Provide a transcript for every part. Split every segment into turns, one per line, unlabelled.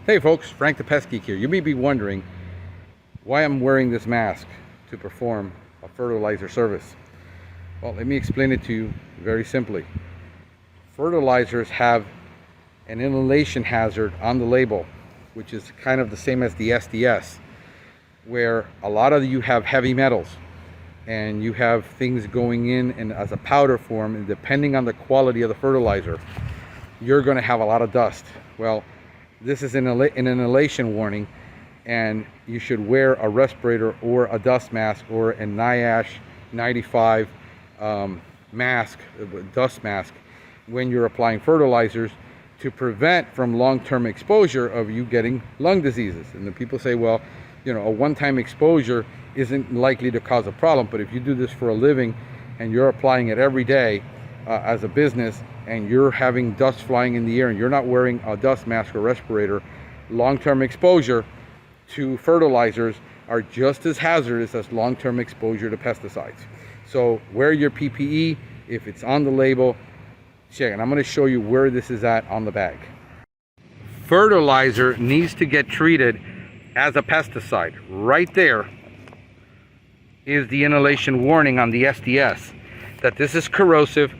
Hey folks, Frank the Pestgeek here. You may be wondering why I'm wearing this mask to perform a fertilizer service. Well, let me explain it to you very simply. Fertilizers have an inhalation hazard on the label, which is kind of the same as the SDS, where a lot of you have heavy metals and you have things going in and as a powder form, and depending on the quality of the fertilizer, you're going to have a lot of dust. Well, this is an inhalation warning, and you should wear a respirator or a dust mask or a NIOSH 95 mask, dust mask, when you're applying fertilizers to prevent from long-term exposure of you getting lung diseases. And the people say, well, you know, a one-time exposure isn't likely to cause a problem, but if you do this for a living and you're applying it every day as a business, and you're having dust flying in the air and you're not wearing a dust mask or respirator, long-term exposure to fertilizers are just as hazardous as long-term exposure to pesticides. So wear your PPE if it's on the label. Check, and I'm going to show you where this is at on the bag. Fertilizer needs to get treated as a pesticide. Right there is the inhalation warning on the SDS that this is corrosive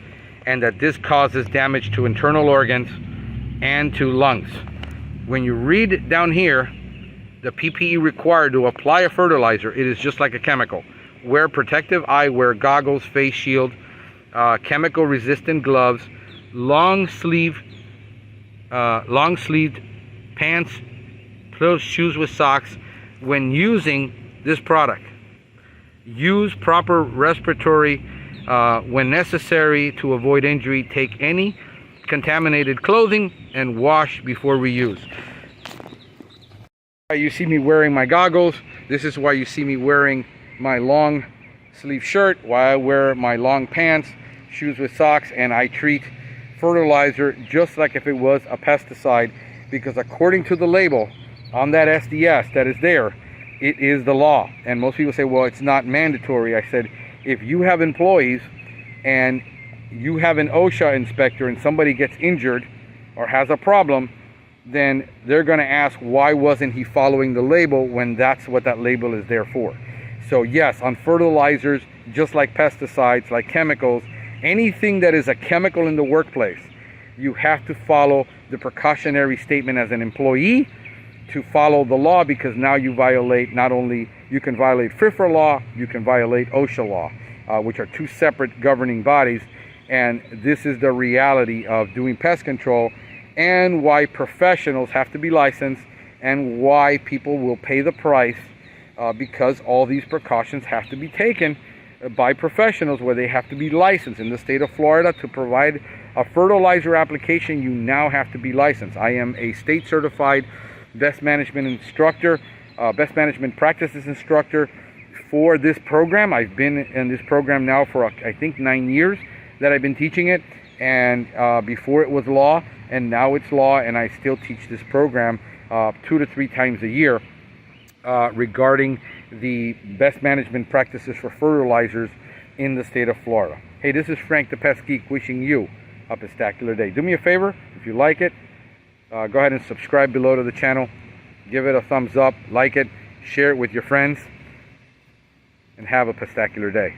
and that this causes damage to internal organs and to lungs. When you read down here, the PPE required to apply a fertilizer, it is just like a chemical. Wear protective eyewear, goggles, face shield, chemical resistant gloves, long sleeved pants, plus shoes with socks when using this product. Use proper respiratory when necessary to avoid injury. Take any contaminated clothing and wash before reuse. You see me wearing my goggles. This is why you see me wearing my long sleeve shirt, why I wear my long pants, shoes with socks, and I treat fertilizer just like if it was a pesticide, because according to the label on that SDS that is there, it is the law. And most people say, well, it's not mandatory. I said, if you have employees and you have an OSHA inspector and somebody gets injured or has a problem, then they're going to ask, why wasn't he following the label when that's what that label is there for? So yes, on fertilizers, just like pesticides, like chemicals, anything that is a chemical in the workplace, you have to follow the precautionary statement as an employee to follow the law, because now you violate, not only you can violate FIFRA law, you can violate OSHA law, which are two separate governing bodies. And this is the reality of doing pest control, and why professionals have to be licensed, and why people will pay the price, because all these precautions have to be taken by professionals, where they have to be licensed. In the state of Florida, to provide a fertilizer application, you now have to be licensed. I am a state certified best management instructor, best management practices instructor for this program. I've been in this program now for I think 9 years that I've been teaching it, and before it was law, and now it's law, and I still teach this program 2 to 3 times a year regarding the best management practices for fertilizers in the state of Florida. Hey, this is Frank the Pest Geek wishing you a pestacular day. Do me a favor, if you like it, go ahead and subscribe below to the channel. Give it a thumbs up, like it, share it with your friends, and have a pestacular day.